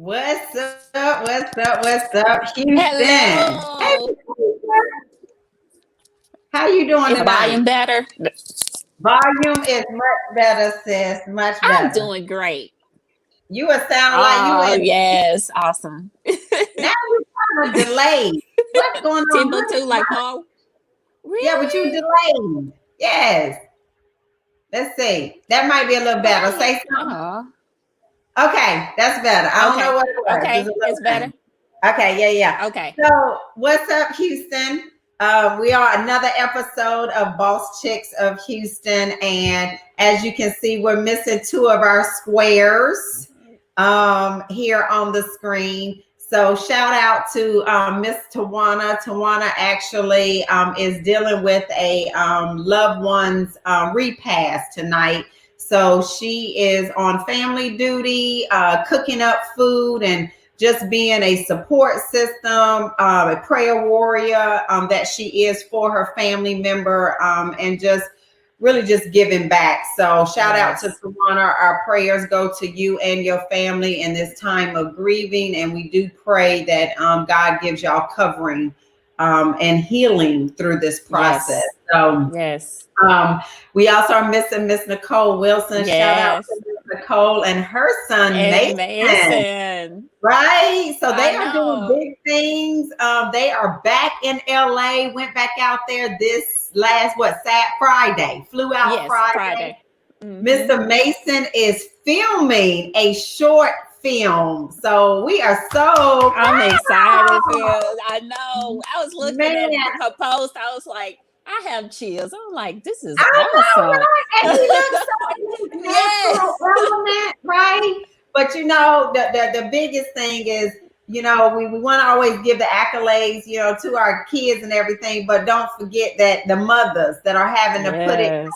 What's up? What's up? What's up, Houston? Hey, Hello. how you doing Is the tonight? volume better? Volume is much better, sis. Much I'm better. doing great. You are sound like you Oh, in yes. Awesome. now. You kind of delayed. What's going on? Timbuktu like Paul. Yeah, but you Really? delayed. Yes. Let's see. That might be a little But better. I Say had, something. Okay, that's better. I don't know okay. what it was. Just Okay. a little It's better. thing. Okay, yeah. Okay. So, what's up, Houston? We are another episode of Boss Chicks of Houston, and as you can see, we're missing two of our squares here on the screen. So, shout out to Miss Tawana. Tawana actually is dealing with a loved one's repast tonight. So she is on family duty, cooking up food and just being a support system, a prayer warrior that she is for her family member, and just really just giving back. So shout out to Yes. Tawana. Our prayers go to you and your family in this time of grieving, and we do pray that God gives y'all covering and healing through this process. Yes. So Yes. um, we also are missing Miss Nicole Wilson. Shout out to Yes. Miss Nicole and her son And Mason. Mason. Right. So I they are doing know. big things. They are back in LA. Went back out there this last Friday. Flew out Yes. Friday. Friday. Hmm. Mr. Mason is filming a short film. So we are so I'm excited for proud. you. I know. I was looking Man, at her post. I was like, I have chills. I'm like, this is I know, awesome. right? And he looks so in his natural Yes. element, right? But the biggest thing is, we want to always give the accolades, to our kids and everything, but don't forget that the mothers that are having to put it Yes.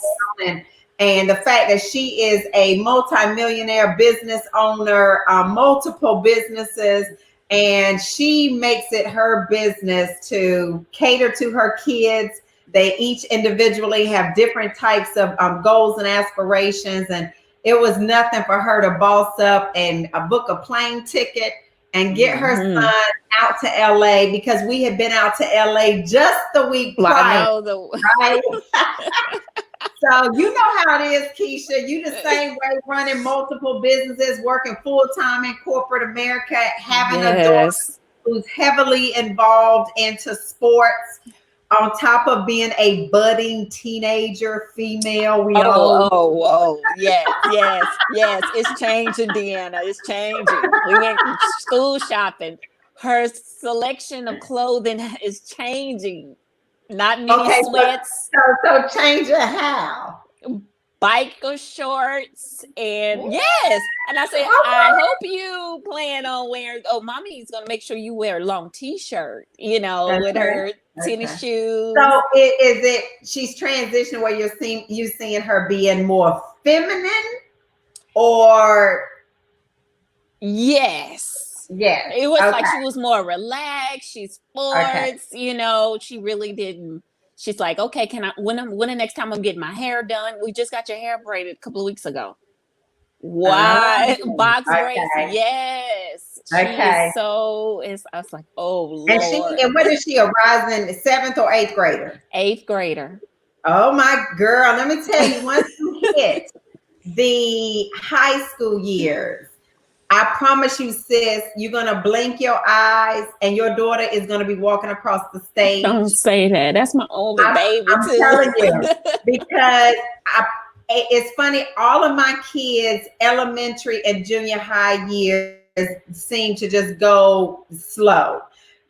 down and the fact that she is a multimillionaire business owner, multiple businesses, and she makes it her business to cater to her kids. They each individually have different types of goals and aspirations. And it was nothing for her to boss up and book a plane ticket and get her Hmm. son out to LA because we had been out to LA just the week Well, I prior, know the right? So you know how it is, Keisha. You the same way running multiple businesses, working full time in corporate America, having a daughter yes. who's heavily involved into sports on top of being a budding teenager female. We all Yes. It's changing, Deanna. It's changing. We went school shopping. Her selection of clothing is changing. Not mini okay. sweats, So change it how? biker shorts, and yes. And I said, I Okay. hope you plan on wearing. Oh, mommy's gonna make sure you wear a long T-shirt. With Okay. her tennis Okay. So shoes. is it she's transitioning where you seeing her being more feminine or Yes. yes? It was like Okay. she was more relaxed. She Okay. sports. She really didn't. She's like, okay, can I? When the next time I'm getting my hair done? We just got your hair braided a couple of weeks ago. Why Oh, box braids? okay. Yes, she is Okay. so. It's. I was like, oh And Lord, what is she, a rising seventh or eighth grader? eighth grader. Oh my girl, let me tell you, once you hit the high school years, I promise you, sis, you're gonna blink your eyes and your daughter is gonna be walking across the Don't stage. say that. That's my only baby I'm too. telling you, because it's funny, all of my kids, elementary and junior high years seem to just go slow.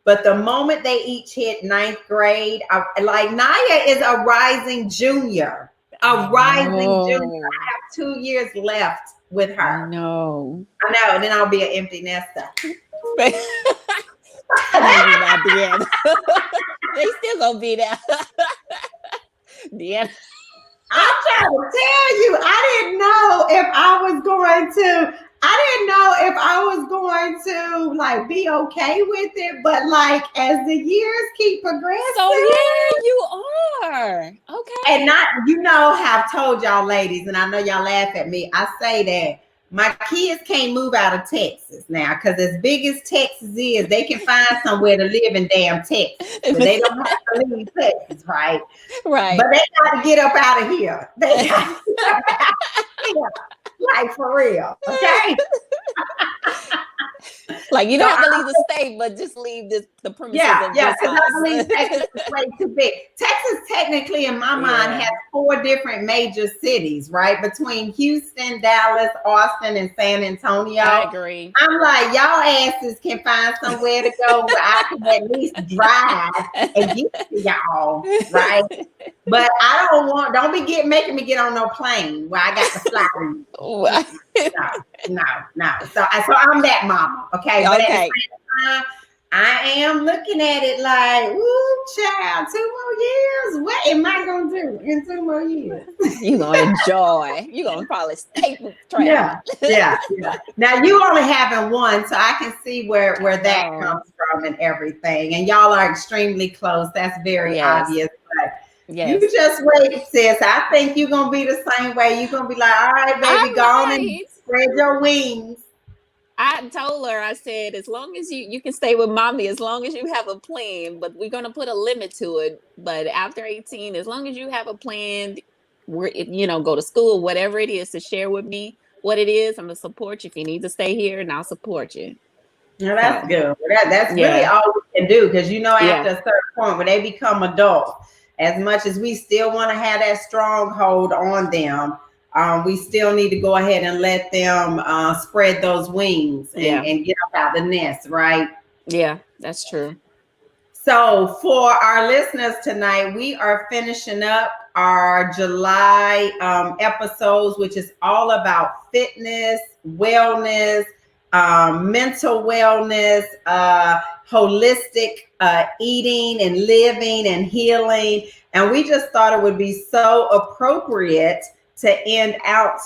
But the moment they each hit ninth grade, like Naya is a rising junior, a I rising junior. know. I have 2 years left with I her. know. I know, and then I'll be an empty nester. Maybe not the end. They still gonna be there. The end. I'm trying to tell you, I didn't know if I was going to. I didn't know if I was going to like be okay with it, but like as the years keep So progressing, yeah, you are. Okay. and not, have told y'all ladies, and I know y'all laugh at me. I say that My kids can't move out of Texas now because as big as Texas is, they can find somewhere to live in damn Texas. But they don't have to leave Texas, right? Right. But they got to get up out of here. They got to get up out of here. Like for real, okay? Like you So don't have to leave the state, but just leave the premises of this because house. I believe Texas is way too big. Texas, technically, in my mind, has 4 different major cities, right? Between Houston, Dallas, Austin, and San Antonio. I agree. I'm like, y'all asses can find somewhere to go where I can at least drive and get to y'all, right? But I don't be making me get on no plane where I got to fly. No. So I'm that mama, okay? But at the same time, I am looking at it like, ooh, child, 2 more years. What am I gonna do in 2 more years? You're gonna enjoy. You're gonna probably stay traveling. Yeah. Now you only having one, so I can see where that comes from and everything. And y'all are extremely close. That's very obvious. But you just wait, sis. I think you're gonna be the same way. You're gonna be like, all right, baby, go on and spread your wings. I told her, I said, as long as you can stay with mommy, as long as you have a plan, but we're going to put a limit to it. But after 18, as long as you have a plan, go to school, whatever it is, to share with me what it is, I'm going to support you. If you need to stay here, and I'll support you. No, that's good. That's really all we can do. Because, after a certain point when they become adults, as much as we still want to have that stronghold on them, we still need to go ahead and let them spread those wings and get up out the nest, right? Yeah, that's true. So for our listeners tonight, we are finishing up our July episodes, which is all about fitness, wellness, mental wellness, holistic eating and living and healing. And we just thought it would be so appropriate to end out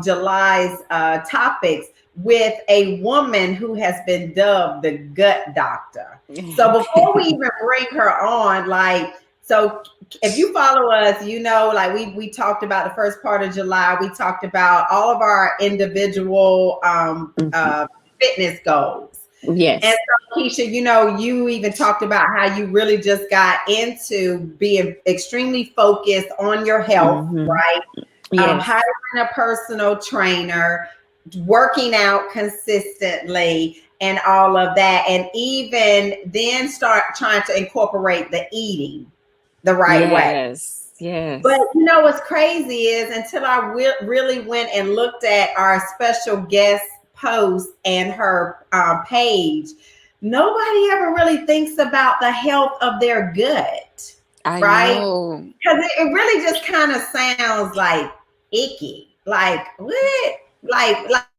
July's topics with a woman who has been dubbed the gut doctor. So before we even bring her on, so if you follow us, we talked about the first part of July. We talked about all of our individual fitness goals. Yes. And so, Keisha, you even talked about how you really just got into being extremely focused on your health, right? Yes. Hiring a personal trainer, working out consistently, and all of that. And even then start trying to incorporate the eating the right way. Yes. But what's crazy is until I really went and looked at our special guest post and her page, nobody ever really thinks about the health of their gut. Right? Because it really just kind of sounds like icky. Like, what? Like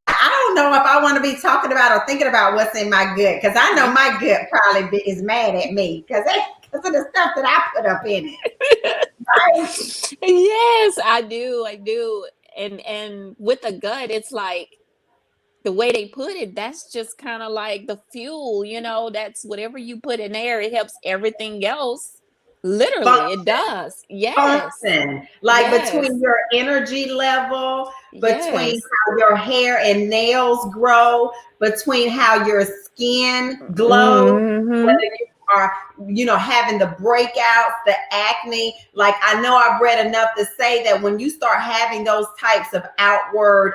I don't know if I want to be talking about or thinking about what's in my gut, because I know my gut probably is mad at me because of the stuff that I put up in it. Right? Yes, I do. And with the gut, it's like the way they put it, that's just kind of like the fuel, that's whatever you put in there, it helps everything else. Literally, it does. Yes. Function. Between your energy level, between how your hair and nails grow, between how your skin glows, whether you are, having the breakouts, the acne. I know I've read enough to say that when you start having those types of outward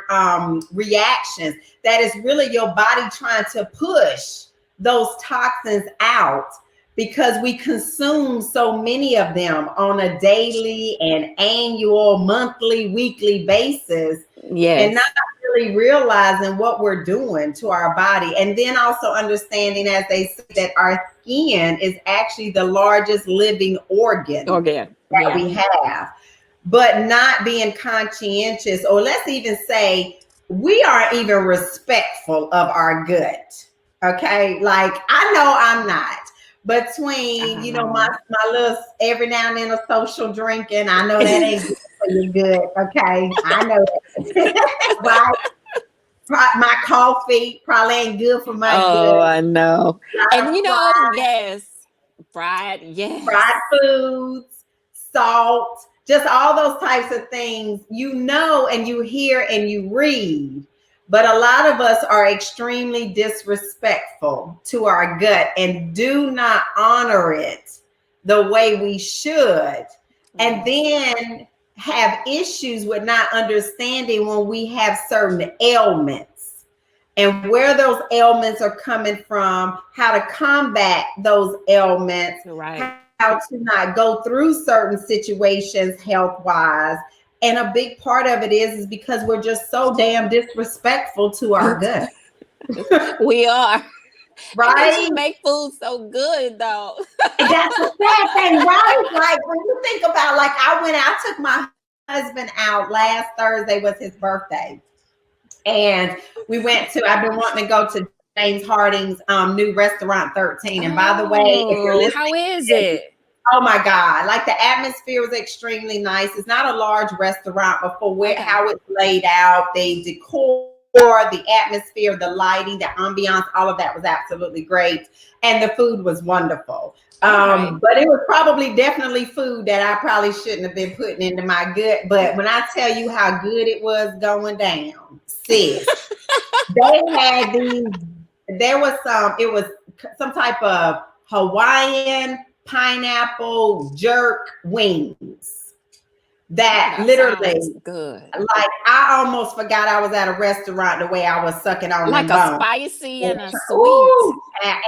reactions, that is really your body trying to push those toxins out, because we consume so many of them on a daily and annual, monthly, weekly basis. Yes. And not really realizing what we're doing to our body. And then also understanding, as they say, that our skin is actually the largest living organ that we have. But not being conscientious, or let's even say we aren't even respectful of our gut. Okay? I know I'm not. Between, my little every now and then a social drinking, I know that ain't good for your good. Okay, I know that. Right? My coffee probably ain't good for my good. Oh, I know. And fried foods, salt, just all those types of things, and you hear and you read. But a lot of us are extremely disrespectful to our gut and do not honor it the way we should. And then have issues with not understanding when we have certain ailments and where those ailments are coming from, how to combat those ailments, Right. how to not go through certain situations health-wise. And a big part of it is because we're just so damn disrespectful to our gut. We are. Right? You make food so good though. That's the sad thing, right? Like when you think about, like, I took my husband out last Thursday, was his birthday. And I've been wanting to go to James Harding's new restaurant 13. And by the way, if you're listening, how is it? oh my God, like the atmosphere was extremely nice. It's not a large restaurant, but for how it's laid out, the decor, the atmosphere, the lighting, the ambiance, all of that was absolutely great. And the food was wonderful. But it was definitely food that I probably shouldn't have been putting into my gut. But when I tell you how good it was going down, sis, it was some type of Hawaiian pineapple jerk wings that literally good. Like I almost forgot I was at a restaurant the way I was sucking on like them a bones. Spicy and a sweet,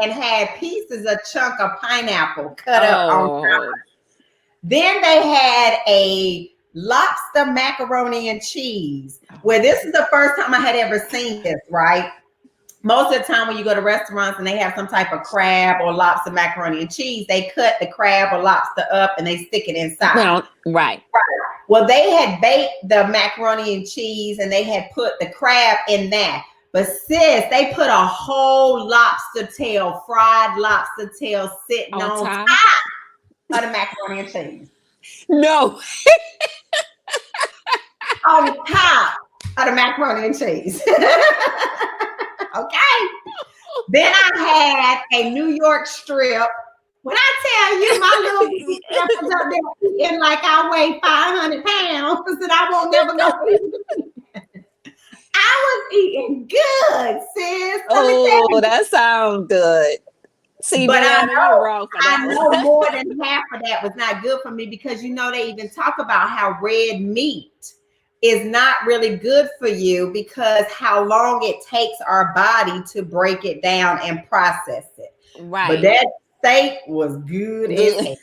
and had a chunk of pineapple cut up on top. Then they had a lobster macaroni and cheese, where this is the first time I had ever seen this, right? Most of the time when you go to restaurants and they have some type of crab or lobster macaroni and cheese, they cut the crab or lobster up and they stick it inside. Right. Well, they had baked the macaroni and cheese and they had put the crab in that. But sis, they put a whole fried lobster tail sitting on top of the macaroni and cheese. No. On top of the macaroni and cheese. Okay. Then I had a New York strip. When I tell you my little was up there eating like I weigh 500 pounds and I won't never go eat. I was eating good, sis. Oh, that sounds good. See, but I know more than half of that was not good for me because they even talk about how red meat is not really good for you because how long it takes our body to break it down and process it. Right. But that steak was good as hell.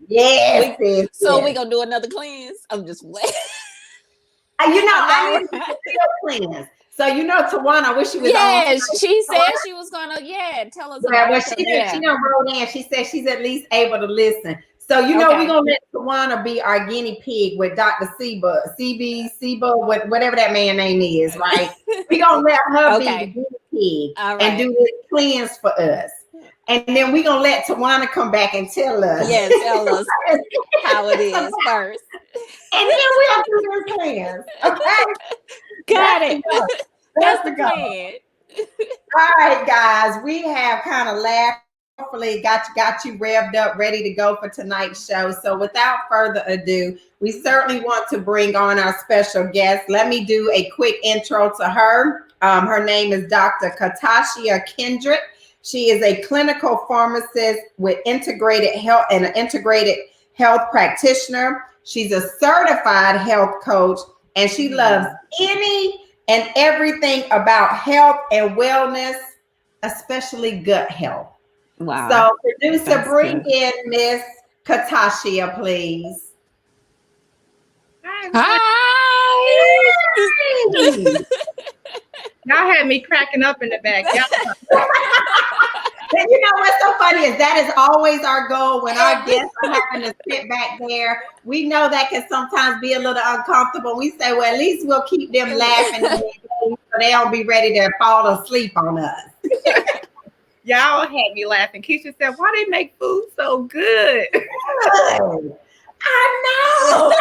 Yes. So we gonna do another cleanse? I'm just waiting. I need to cleanse. So Tawana, I wish she was on. Yes, she said she was gonna. Tell us. Well, she done wrote in. She said she's at least able to listen. So we're gonna let Tawana be our guinea pig with Dr. Seba, whatever that man name is, right? We're gonna let her be the guinea pig and do this cleanse for us. And then we're gonna let Tawana come back and tell us. Yes, tell us how it is first. And then we'll do this cleanse. Okay. Got it. That's the plan. All right, guys. We have kind of laughed. Hopefully got you revved up, ready to go for tonight's show. So without further ado, we certainly want to bring on our special guest. Let me do a quick intro to her. Her name is Dr. Katashia Kendrick. She is a clinical pharmacist with integrated health and an integrated health practitioner. She's a certified health coach, and she loves any and everything about health and wellness, especially gut health. Wow. So, producer, bring in Miss Katashia, please. Hi. Y'all had me cracking up in the back. And what's so funny is that is always our goal when our guests are having to sit back there. We know that can sometimes be a little uncomfortable. We say, well, at least we'll keep them laughing so they don't be ready to fall asleep on us. Y'all had me laughing. Keisha said, why they make food so good? I know.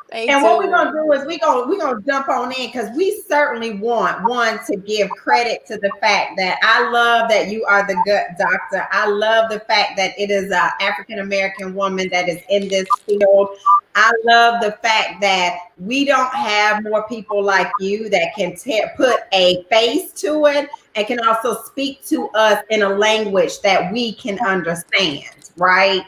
They do. What we're gonna do is we're gonna jump on in because we certainly want to give credit to the fact that I love that you are the gut doctor. I love the fact that it is an African American woman that is in this field. I love the fact that we don't have more people like you that can put a face to it and can also speak to us in a language that we can understand, right?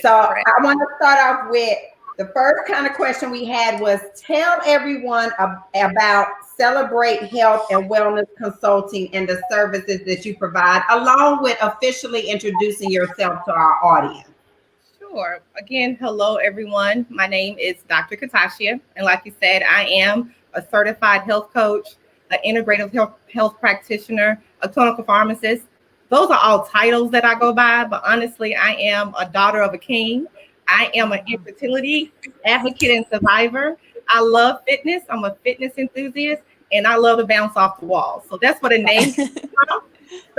So I want to start off with the first kind of question we had was tell everyone about Celebrate Health and Wellness Consulting and the services that you provide, along with officially introducing yourself to our audience. Sure. Again, hello everyone. My name is Dr. Katashia, and like you said, I am a certified health coach, an integrative health practitioner, a clinical pharmacist. Those are all titles that I go by, but honestly, I am a daughter of a king. I am an infertility advocate and survivor. I love fitness. I'm a fitness enthusiast, and I love to bounce off the walls. So that's what a name came from.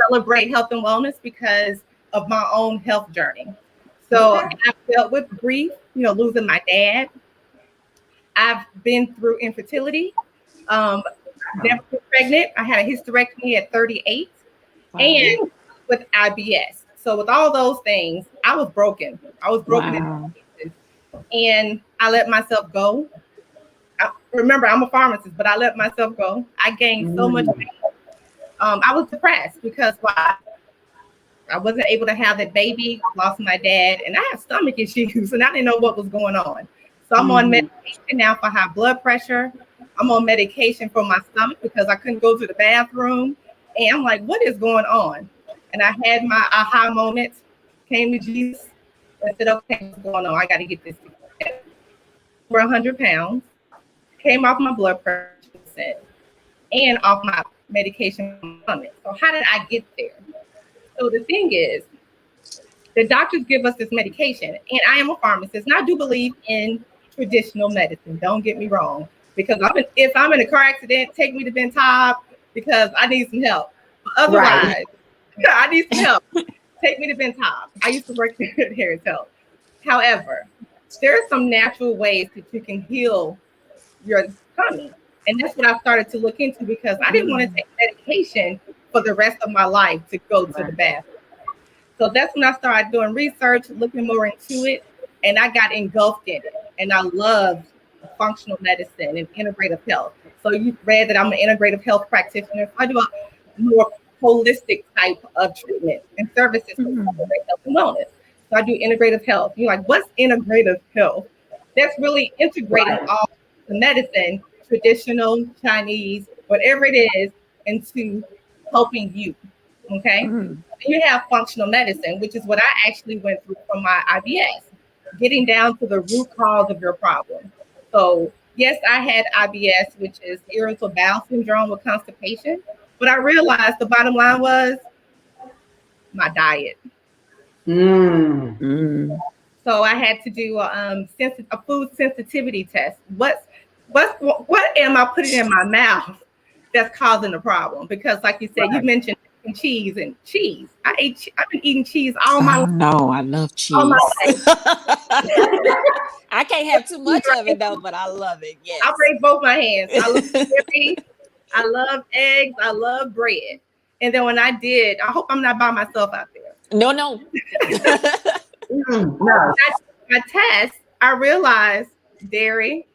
Celebrate Health and Wellness because of my own health journey. So I've dealt with grief, losing my dad. I've been through infertility, never been pregnant. I had a hysterectomy at 38 and with IBS. So with all those things, I was broken. I was broken in pieces. And I let myself go. Remember, I'm a pharmacist, but I let myself go. I gained so much weight. I was depressed because why? I wasn't able to have that baby, lost my dad, and I have stomach issues, and I didn't know what was going on. So I'm on medication now for high blood pressure. I'm on medication for my stomach because I couldn't go to the bathroom. And I'm like, what is going on? And I had my aha moment, came to Jesus, and said, okay, what's going on? I got to get this together. For 100 pounds, came off my blood pressure and off my medication for my stomach. So how did I get there? So the thing is, the doctors give us this medication, and I am a pharmacist, and I do believe in traditional medicine. Don't get me wrong, because if I'm in a car accident, take me to Ben Top because I need some help. But otherwise, I need some help. Take me to Ben Top. I used to work there at Harris Health. However, there are some natural ways that you can heal your tummy, and that's what I started to look into because I didn't want to take medication for the rest of my life to go to the bathroom. So that's when I started doing research, looking more into it, and I got engulfed in it. And I love functional medicine and integrative health. So you read that I'm an integrative health practitioner. I do a more holistic type of treatment and services for health and wellness. So I do integrative health. You're like, what's integrative health? That's really integrating all the medicine, traditional, Chinese, whatever it is, into helping you. Okay. You have functional medicine, which is what I actually went through from my IBS, getting down to the root cause of your problem. So yes, I had IBS, which is irritable bowel syndrome with constipation, but I realized the bottom line was my diet. So I had to do a food sensitivity test. What am I putting in my mouth that's causing the problem? Because like you said, you mentioned cheese and cheese. I've been eating cheese all my life. No, I love cheese. All my life. I can't have too much of it though, but I love it. Yes. I raise both my hands. I love dairy. I love eggs. I love bread. And then when I hope I'm not by myself out there. No. My test, I realized dairy,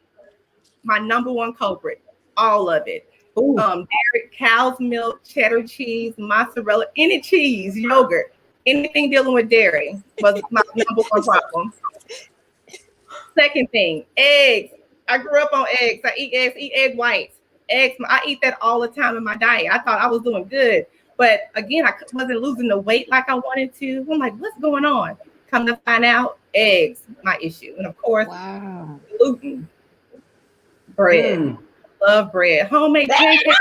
my number one culprit, all of it. Dairy, cow's milk, cheddar cheese, mozzarella, any cheese, yogurt, anything dealing with dairy was my number one problem. Second thing, eggs. I grew up on eggs. I eat eggs, eat egg whites. Eggs, I eat that all the time in my diet. I thought I was doing good. But again, I wasn't losing the weight like I wanted to. I'm like, what's going on? Come to find out, eggs, my issue. And of course, gluten, bread. Love bread. Homemade pancakes.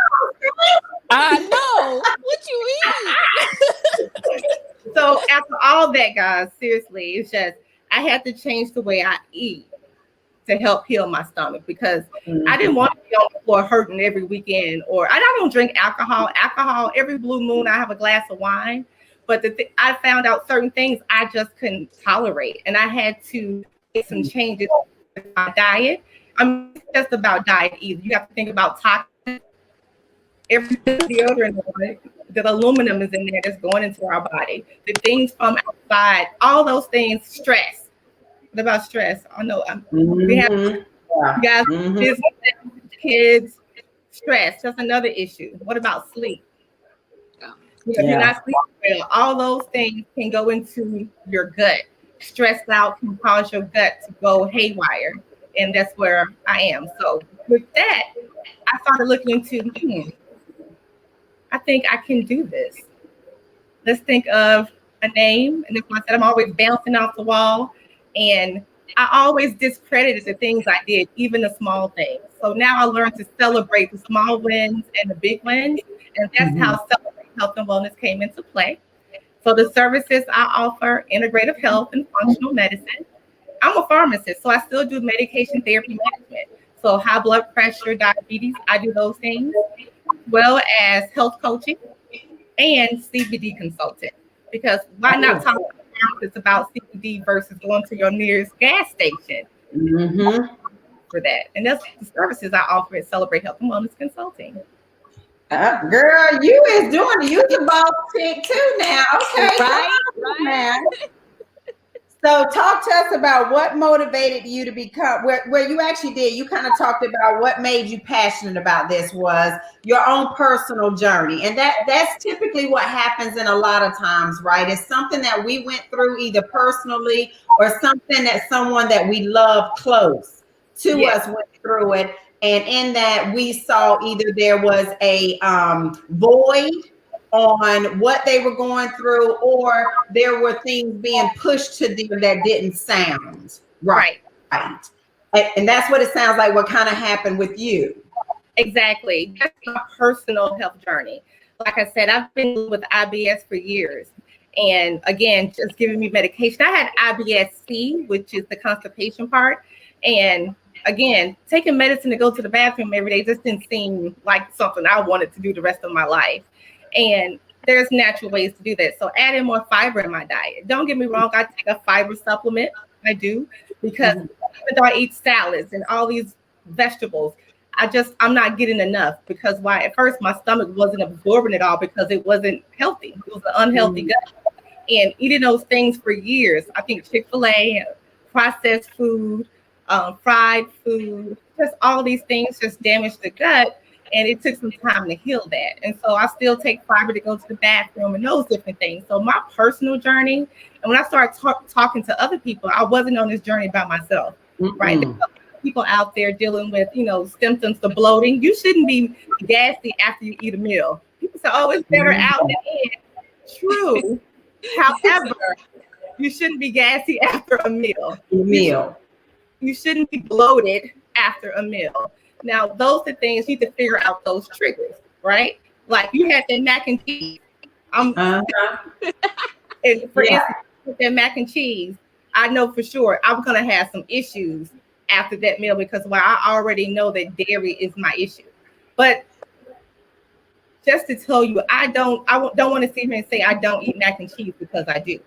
I know. What you eat? So after all that, guys, seriously, it's just I had to change the way I eat to help heal my stomach because I didn't want to be on the floor hurting every weekend. Or I don't drink alcohol. Alcohol, every blue moon, I have a glass of wine. But I found out certain things I just couldn't tolerate. And I had to make some changes in my diet. I'm just about diet either. You have to think about toxins. Every deodorant, the aluminum is in there that's going into our body. The things from outside, all those things, stress. What about stress? I know we have Mhm. you guys, Mhm. business, kids, stress. That's another issue. What about sleep? If you're Yeah. not sleeping well, all those things can go into your gut. Stressed out can cause your gut to go haywire. And that's where I am. So with that, I started looking into, I think I can do this. Let's think of a name. And that's why I said I'm always bouncing off the wall. And I always discredited the things I did, even the small things. So now I learned to celebrate the small wins and the big wins. And that's how Mhm. Celebrate Health and Wellness came into play. So the services I offer, integrative health and functional medicine. I'm a pharmacist, so I still do medication therapy management. So high blood pressure, diabetes, I do those things, as well as health coaching and CBD consultant. Because why not talk to pharmacists about CBD versus going to your nearest gas station Mhm. for that? And that's the services I offer at Celebrate Health and Wellness Consulting. Girl, you is doing you the boss chick too now. Okay, come Right, on, right. man. So talk to us about what motivated you to become where you actually did. You kind of talked about what made you passionate about this was your own personal journey. And that's typically what happens in a lot of times, right? It's something that we went through either personally or something that someone that we love close to Yes. us went through it. And in that we saw either there was a void on what they were going through, or there were things being pushed to them that didn't sound right. Right. And that's what it sounds like, what kind of happened with you. Exactly. That's my personal health journey. Like I said, I've been with IBS for years. And again, just giving me medication. I had IBS-C, which is the constipation part. And again, taking medicine to go to the bathroom every day just didn't seem like something I wanted to do the rest of my life. And there's natural ways to do that. So adding more fiber in my diet. Don't get me wrong, I take a fiber supplement. I do, because Mhm. even though I eat salads and all these vegetables, I'm not getting enough, because why? At first my stomach wasn't absorbing it all because it wasn't healthy. It was an unhealthy Mhm. gut. And eating those things for years, I think Chick-fil-A, processed food, fried food, just all these things just damaged the gut. And it took some time to heal that. And so I still take fiber to go to the bathroom and those different things. So my personal journey, and when I started talking to other people, I wasn't on this journey by myself, right? Mm-mm. People out there dealing with, symptoms of bloating. You shouldn't be gassy after you eat a meal. People say, oh, it's better out than in. True. However, you shouldn't be gassy after a meal. Meal. You shouldn't be bloated after a meal. Now, those are things you need to figure out, those triggers, right? Like you had that mac and cheese. Uh-huh. And for Yeah. instance, with that mac and cheese, I know for sure I'm gonna have some issues after that meal, because I already know that dairy is my issue. But just to tell you, don't want to sit here and say I don't eat mac and cheese, because I do.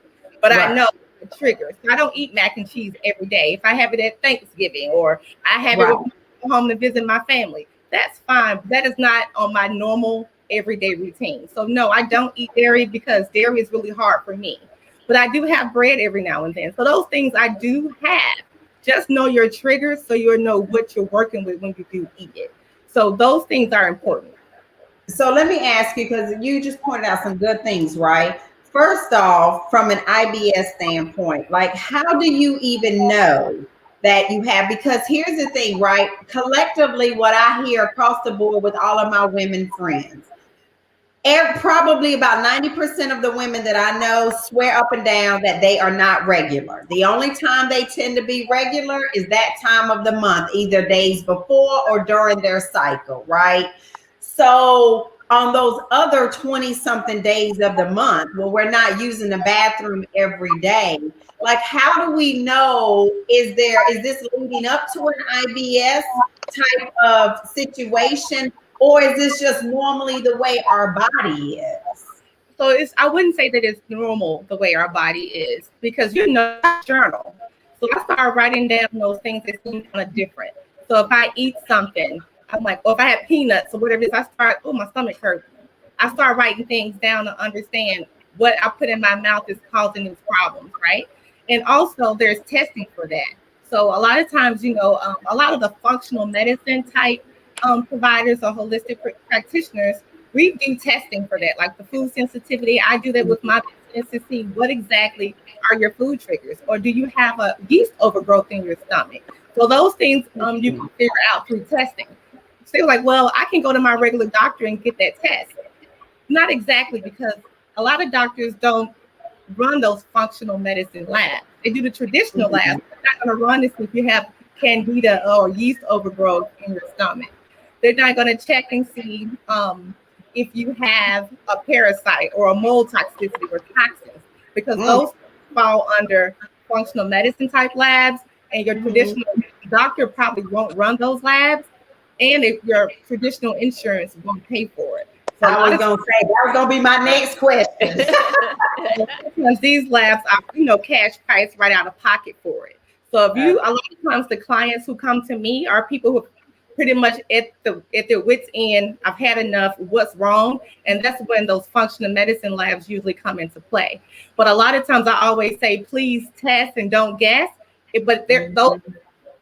But I Right. know the triggers. I don't eat mac and cheese every day. If I have it at Thanksgiving, or I have it Right. when I go home to visit my family, that's fine. But that is not on my normal everyday routine. So no, I don't eat dairy, because dairy is really hard for me. But I do have bread every now and then. So those things I do have. Just know your triggers so you'll know what you're working with when you do eat it. So those things are important. So let me ask you, because you just pointed out some good things, right? First off, from an IBS standpoint, like how do you even know that you have? Because here's the thing, right? Collectively, what I hear across the board with all of my women friends, probably about 90% of the women that I know swear up and down that they are not regular. The only time they tend to be regular is that time of the month, either days before or during their cycle, right? So on those other 20 something days of the month, well, we're not using the bathroom every day. Like, how do we know, is this leading up to an IBS type of situation? Or is this just normally the way our body is? So I wouldn't say that it's normal the way our body is, because I journal. So I start writing down those things that seem kind of different. So if I eat something, I'm like, or if I have peanuts or whatever it is, my stomach hurts. I start writing things down to understand what I put in my mouth is causing these problems, right? And also there's testing for that. So a lot of times, a lot of the functional medicine type providers or holistic practitioners, we do testing for that, like the food sensitivity. I do that with my business to see what exactly are your food triggers, or do you have a yeast overgrowth in your stomach? So those things you can figure out through testing. So you're like, well, I can go to my regular doctor and get that test. Not exactly, because a lot of doctors don't run those functional medicine labs. They do the traditional labs. They're not going to run this if you have candida or yeast overgrowth in your stomach. They're not going to check and see if you have a parasite or a mold toxicity or toxins, because those fall under functional medicine type labs, and your traditional doctor probably won't run those labs, and if your traditional insurance won't pay for it. So I was going to say, that was going to be my next question. Because these labs are, cash price right out of pocket for it. So if a lot of times the clients who come to me are people who pretty much at their wits end, I've had enough, what's wrong? And that's when those functional medicine labs usually come into play. But a lot of times I always say, please test and don't guess. But those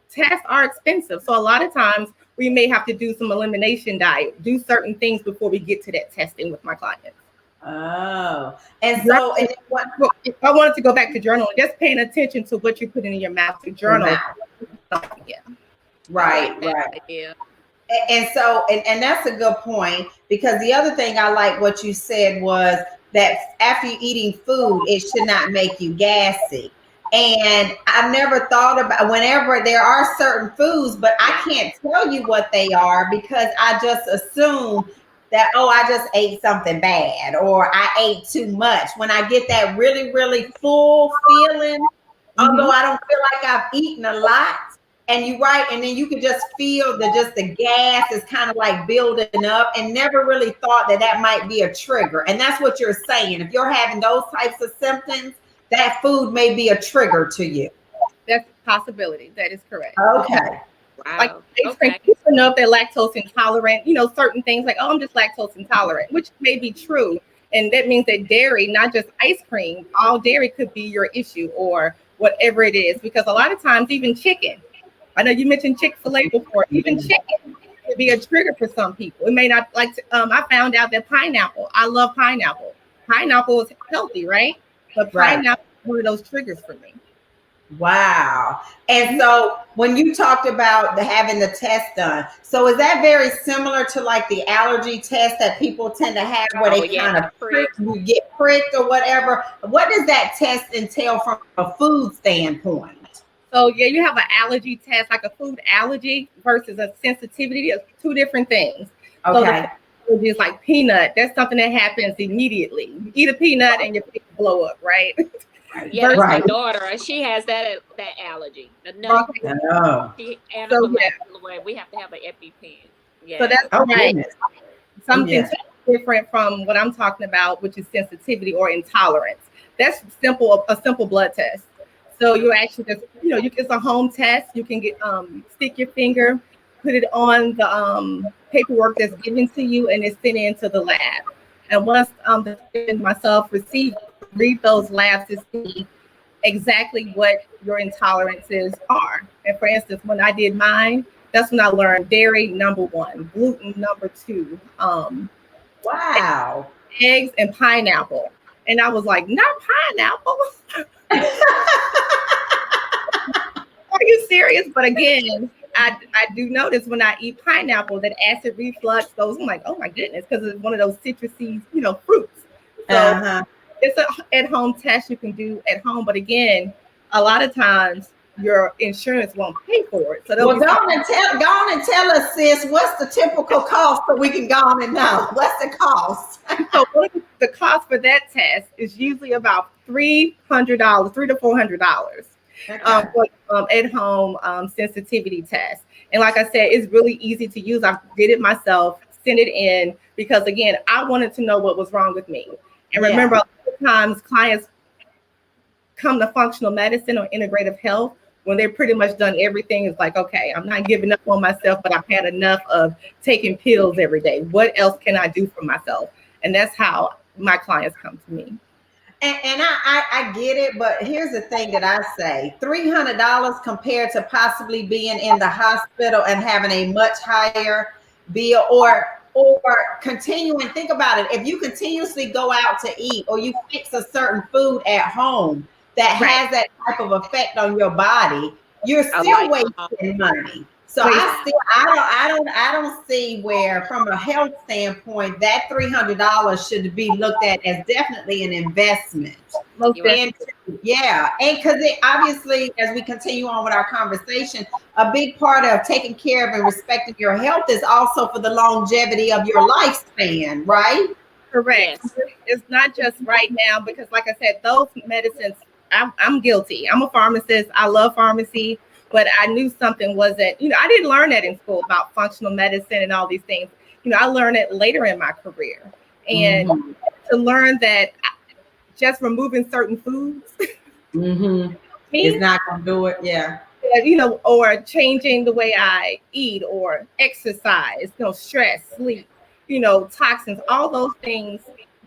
tests are expensive. So a lot of times we may have to do some elimination diet, do certain things before we get to that testing with my clients. Oh, and so I wanted to go back to journaling, just paying attention to what you're putting in your mouth to journal. Yeah. Right. Yeah. And so, and that's a good point, because the other thing I like what you said was that after you're eating food, it should not make you gassy. And I've never thought about, whenever there are certain foods, but I can't tell you what they are, because I just assume that, oh, I just ate something bad, or I ate too much. When I get that really, really full feeling, although I don't feel like I've eaten a lot, and you're right, and then you can just feel the gas is kind of like building up, and never really thought that might be a trigger. And that's what you're saying. If you're having those types of symptoms, that food may be a trigger to you. That's a possibility. That is correct. Okay. Wow. Like people know if they're lactose intolerant, certain things like, oh, I'm just lactose intolerant, which may be true. And that means that dairy, not just ice cream, all dairy could be your issue, or whatever it is. Because a lot of times, even chicken, I know you mentioned Chick-fil-A before, even chicken could be a trigger for some people. It may not like, I found out that pineapple, I love pineapple. Pineapple is healthy, right? But pineapple is one of those triggers for me. Wow. And so when you talked about having the test done, so is that very similar to like the allergy test that people tend to have, where they kind of you get pricked or whatever? What does that test entail from a food standpoint? So yeah, you have an allergy test, like a food allergy versus a sensitivity. It's two different things. Okay. So the is like peanut. That's something that happens immediately. You eat a peanut and your face blow up, right? Yeah, my daughter, she has that allergy. The nut. We have to have an EpiPen. Yeah. So that's something different from what I'm talking about, which is sensitivity or intolerance. That's a simple blood test. So you actually just, it's a home test. You can get stick your finger, put it on the paperwork that's given to you, and it's sent into the lab. And once myself read those labs to see exactly what your intolerances are. And for instance, when I did mine, that's when I learned dairy, number 1, gluten, number 2, wow, eggs and pineapple. And I was like, not pineapple. Are you serious? But again, I do notice when I eat pineapple that acid reflux goes. I'm like, oh my goodness, because it's one of those citrusy, fruits. So it's an at-home test you can do at home. But again, a lot of times your insurance won't pay for it. So go on and tell us, sis, what's the typical cost so we can go on and know what's the cost? So the cost for that test is usually about $300, $300 to $400. For at-home sensitivity test. And like I said, it's really easy to use. I did it myself, sent it in, because again, I wanted to know what was wrong with me. And remember, a lot of times clients come to functional medicine or integrative health when they're pretty much done everything. It's like, okay, I'm not giving up on myself, but I've had enough of taking pills every day. What else can I do for myself? And that's how my clients come to me. And I get it, but here's the thing that I say: $300 compared to possibly being in the hospital and having a much higher bill, or continuing. Think about it: if you continuously go out to eat, or you fix a certain food at home that has that type of effect on your body, you're still wasting money. So I don't see where, from a health standpoint, that $300 should be looked at as definitely an investment. And yeah, and because it obviously, as we continue on with our conversation, a big part of taking care of and respecting your health is also for the longevity of your lifespan, right? Correct. Yes. It's not just right now, because like I said, those medicines, I'm guilty. I'm a pharmacist. I love pharmacy. But I knew something wasn't, I didn't learn that in school about functional medicine and all these things. I learned it later in my career. And to learn that just removing certain foods is not going to do it. Yeah. Or changing the way I eat or exercise, stress, sleep, toxins, all those things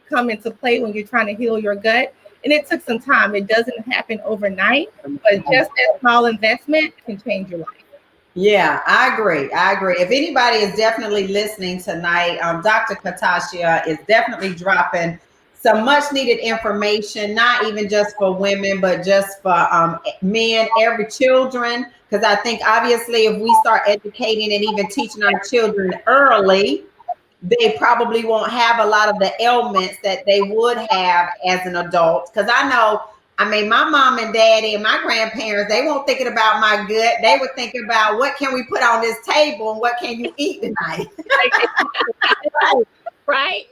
come into play when you're trying to heal your gut. And it took some time. It doesn't happen overnight, but just a small investment can change your life. Yeah, I agree. If anybody is definitely listening tonight, Dr. Katashia is definitely dropping some much needed information, not even just for women, but just for men, every children. Because I think obviously if we start educating and even teaching our children early, they probably won't have a lot of the ailments that they would have as an adult. Because I mean, my mom and daddy and my grandparents, they weren't thinking about my gut. They were thinking about what can we put on this table and what can you eat tonight. Right.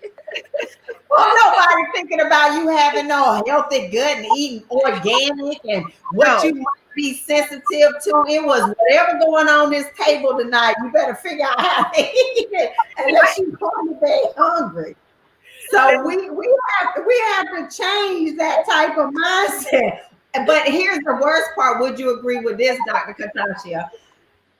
Well, nobody thinking about you having no healthy gut and eating organic and what you might be sensitive to. It was whatever going on this table tonight. You better figure out how to eat it unless you're going to bed hungry. So we have to change that type of mindset. But here's the worst part. Would you agree with this, Dr. Katashia?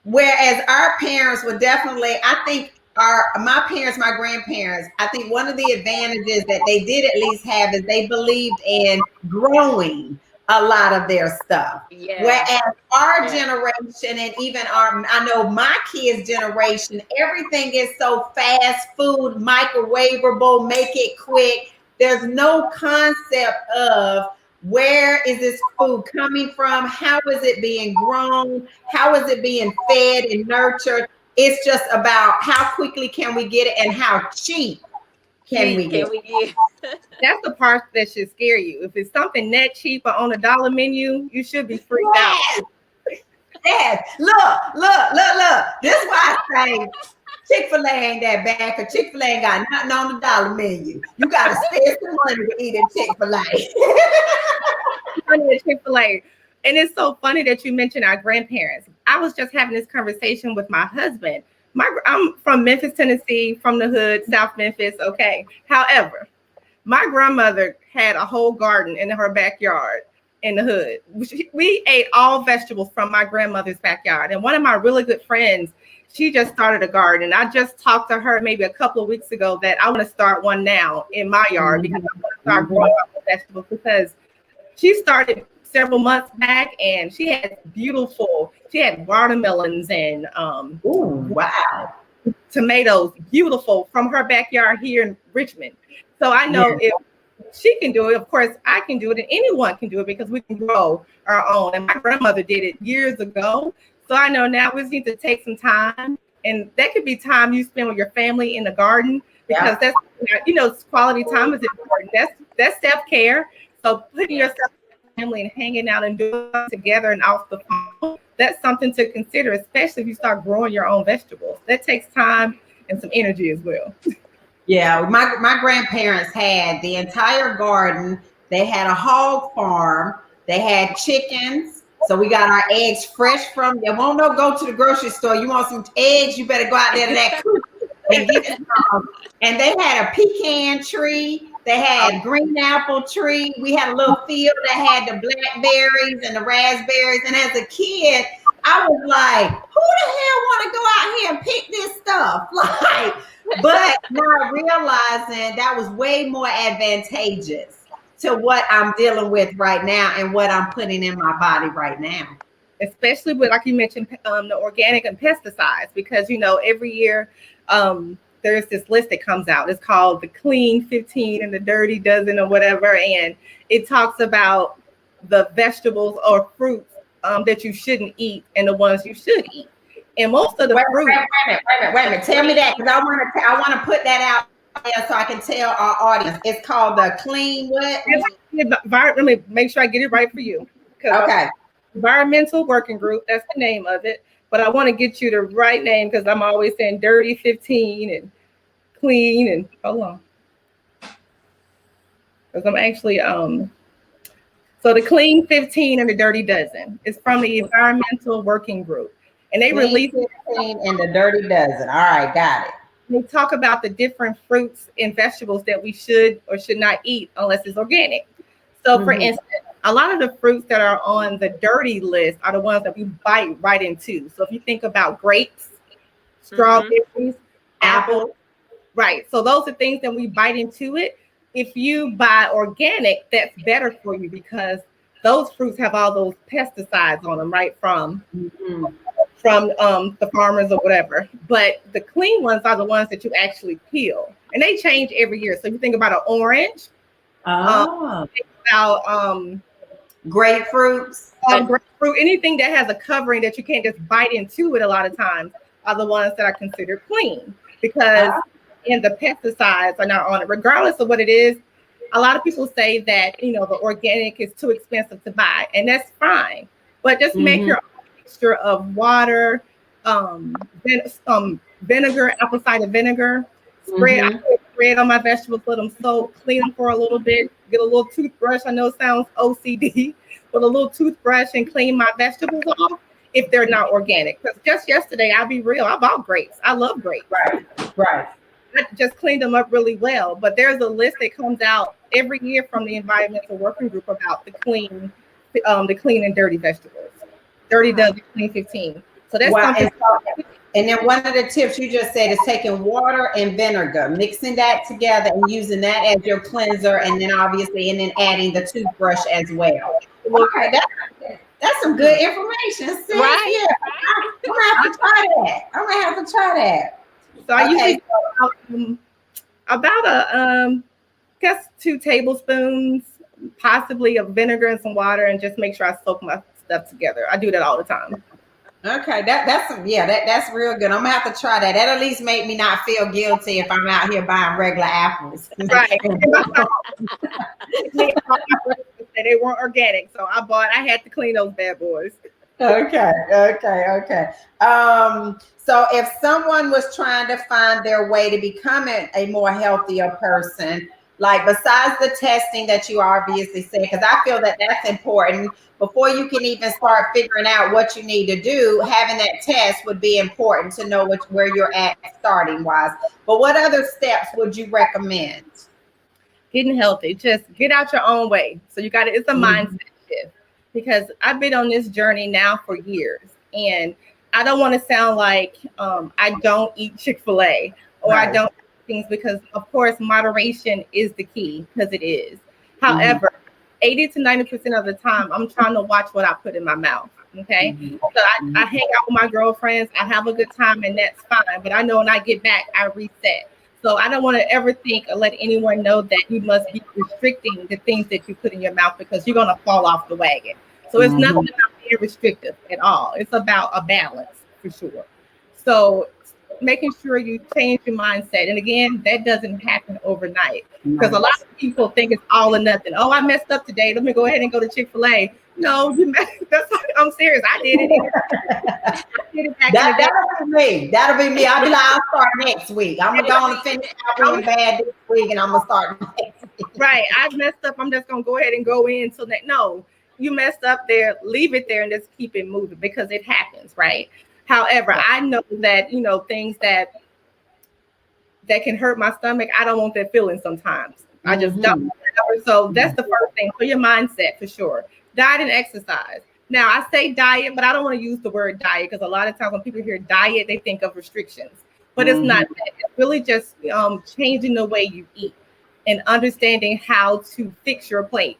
Whereas our parents were definitely, I think my parents, my grandparents, I think one of the advantages that they did at least have is they believed in growing a lot of their stuff. Yeah. Whereas our generation, and even I know my kids' generation, everything is so fast food, microwavable, make it quick. There's no concept of where is this food coming from? How is it being grown? How is it being fed and nurtured? It's just about how quickly can we get it and how cheap can we get it. That's the part that should scare you. If it's something that cheap or on a dollar menu, you should be freaked out. Yes. Look. This is why I say Chick-fil-A ain't that bad, because Chick-fil-A ain't got nothing on the dollar menu. You got to spend some money to eat at Chick-fil-A. Money at Chick-fil-A. And it's so funny that you mentioned our grandparents. I was just having this conversation with my husband. I'm from Memphis, Tennessee, from the hood, South Memphis. Okay. However, my grandmother had a whole garden in her backyard in the hood. We ate all vegetables from my grandmother's backyard. And one of my really good friends, she just started a garden. I just talked to her maybe a couple of weeks ago that I want to start one now in my yard because I want to start growing vegetables, because she started several months back and she had watermelons and tomatoes, beautiful, from her backyard here in Richmond. So I know if she can do it, of course I can do it, and anyone can do it, because we can grow our own. And my grandmother did it years ago. So I know now we just need to take some time, and that could be time you spend with your family in the garden, because that's, quality time is important. That's self-care. So putting yourself in family and hanging out and doing it together and off the phone, that's something to consider, especially if you start growing your own vegetables. That takes time and some energy as well. Yeah, my grandparents had the entire garden. They had a hog farm. They had chickens. So we got our eggs fresh from, you won't go to the grocery store. You want some eggs, you better go out there to that coop and get some. And they had a pecan tree. They had green apple tree. We had a little field that had the blackberries and the raspberries. And as a kid, I was like, who the hell want to go out here and pick this stuff? But now realizing that was way more advantageous to what I'm dealing with right now and what I'm putting in my body right now. Especially with, like you mentioned, the organic and pesticides, because every year there's this list that comes out. It's called the Clean 15 and the Dirty Dozen or whatever, and it talks about the vegetables or fruits that you shouldn't eat and the ones you should eat. And most of the fruit. Wait a minute. Tell me that, because I want to put that out there so I can tell our audience. It's called the Clean what? Let me make sure I get it right for you. Okay. Environmental Working Group, that's the name of it. But I want to get you the right name, because I'm always saying Dirty 15 and Clean and hold on. Because I'm actually so the Clean 15 and the Dirty Dozen is from the Environmental Working Group. And they released 15 and the Dirty Dozen. All right, got it. They talk about the different fruits and vegetables that we should or should not eat unless it's organic. So for instance, a lot of the fruits that are on the dirty list are the ones that we bite right into. So if you think about grapes, strawberries, apples, right. So those are things that we bite into it. If you buy organic, that's better for you, because those fruits have all those pesticides on them, right? From the farmers or whatever. But the clean ones are the ones that you actually peel, and they change every year. So if you think about an orange, think about grapefruits, grapefruit, anything that has a covering that you can't just bite into it, a lot of times are the ones that are considered clean, because and the pesticides are not on it, regardless of what it is. A lot of people say that the organic is too expensive to buy, and that's fine. But just make your own mixture of water, vinegar, apple cider vinegar, spread on my vegetables, let them soak, clean them for a little bit, get a little toothbrush. I know it sounds OCD, but a little toothbrush and clean my vegetables off if they're not organic. Because just yesterday, I'll be real, I bought grapes. I love grapes. Right. I just cleaned them up really well. But there's a list that comes out every year from the Environmental Working Group about the clean and dirty vegetables. Dirty Dozen, Clean 15. So that's something. And then one of the tips you just said is taking water and vinegar, mixing that together and using that as your cleanser, and then adding the toothbrush as well. Okay, that's some good information, sis. Right. Yeah, I'm gonna have to try that. So I usually about guess 2 tablespoons, possibly, of vinegar and some water, and just make sure I soak my stuff together. I do that all the time. Okay, that's real good. I'm gonna have to try that. That at least make me not feel guilty if I'm out here buying regular apples. Right. They weren't organic, so I had to clean those bad boys. Okay. So if someone was trying to find their way to becoming a more healthier person, like besides the testing that you obviously said, because I feel that that's important before you can even start figuring out what you need to do, having that test would be important to know where you're at starting wise. But what other steps would you recommend? Getting healthy, just get out your own way. So it's a mindset shift, because I've been on this journey now for years, and I don't want to sound like I don't eat Chick-fil-A or I don't eat things, because of course moderation is the key, because it is. However, 80 to 90% of the time, I'm trying to watch what I put in my mouth. Okay. So I hang out with my girlfriends, I have a good time, and that's fine. But I know when I get back, I reset. So I don't want to ever think or let anyone know that you must be restricting the things that you put in your mouth, because you're going to fall off the wagon. So it's nothing about being restrictive at all. It's about a balance, for sure. So making sure you change your mindset. And again, that doesn't happen overnight, because a lot of people think it's all or nothing. Oh, I messed up today, let me go ahead and go to Chick-fil-A. No, I'm serious. I did it. That'll be me. I'll be like, I'll start next week. I'm gonna go and finish out really bad this week, and I'm gonna start next week. Right. I messed up. I'm just gonna go ahead and go in. So that no, you messed up there, leave it there and just keep it moving, because it happens, right? However, I know that, things that can hurt my stomach, I don't want that feeling sometimes. I just don't. So that's the first thing. So your mindset, for sure. Diet and exercise. Now, I say diet, but I don't want to use the word diet, because a lot of times when people hear diet, they think of restrictions. But it's not that. It's really just changing the way you eat. and understanding how to fix your plate,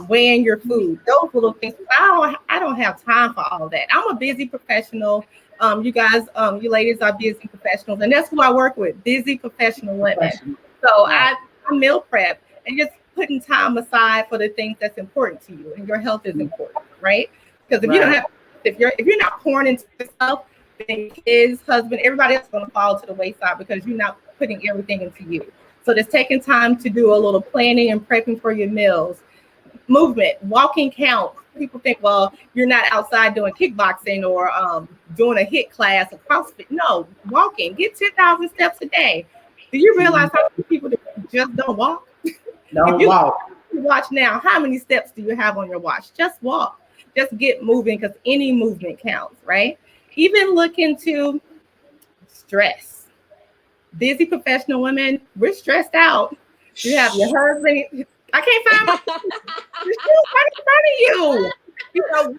weighing your food, those little things. I don't have time for all that. I'm a busy professional. You guys, you ladies are busy professionals, and that's who I work with, busy professional women. So I meal prep and just putting time aside for the things that's important to you, and your health is important, right? Because if you don't have, if you're not pouring into yourself, then kids, husband, everybody else is going to fall to the wayside because you're not putting everything into you. So just taking time to do a little planning and prepping for your meals. Movement, walking counts. People think, well, you're not outside doing kickboxing or doing a HIIT class or CrossFit. No, walking. Get 10,000 steps a day. Do you realize how many people just don't walk? Don't walk. Watch now. How many steps do you have on your watch? Just walk. Just get moving because any movement counts, right? Even look into stress. Busy professional women, we're stressed out. You have your husband. I can't find my the shoes right in front of you. You know,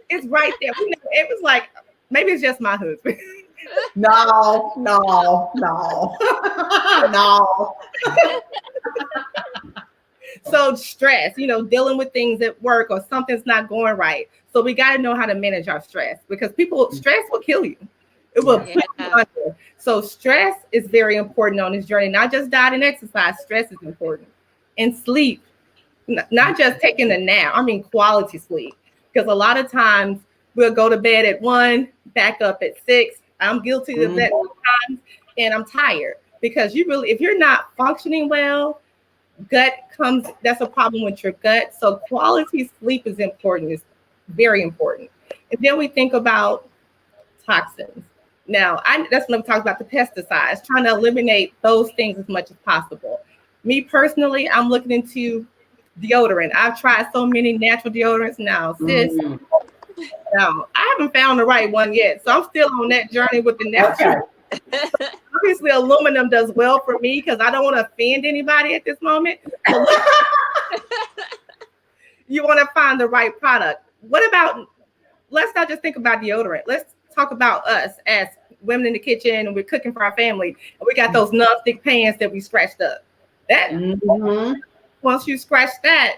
it's right there. It was like, maybe it's just my husband. No. So stress, dealing with things at work or something's not going right. So we got to know how to manage our stress because stress will kill you. It will put you under. So stress is very important on this journey. Not just diet and exercise. Stress is important. And sleep, not just taking a nap. I mean, quality sleep. Because a lot of times we'll go to bed at 1, back up at 6. I'm guilty of that sometimes, and I'm tired because if you're not functioning well, that's a problem with your gut. So quality sleep is important. It's very important. And then we think about toxins. Now, that's when we talk about the pesticides, trying to eliminate those things as much as possible. Me personally, I'm looking into deodorant. I've tried so many natural deodorants now. Sis, no, I haven't found the right one yet. So I'm still on that journey with the natural. Okay. Obviously, aluminum does well for me because I don't want to offend anybody at this moment. You want to find the right product. Let's not just think about deodorant. Let's talk about us as women in the kitchen and we're cooking for our family. And we got those non-stick pans that we scratched up. Once you scratch that,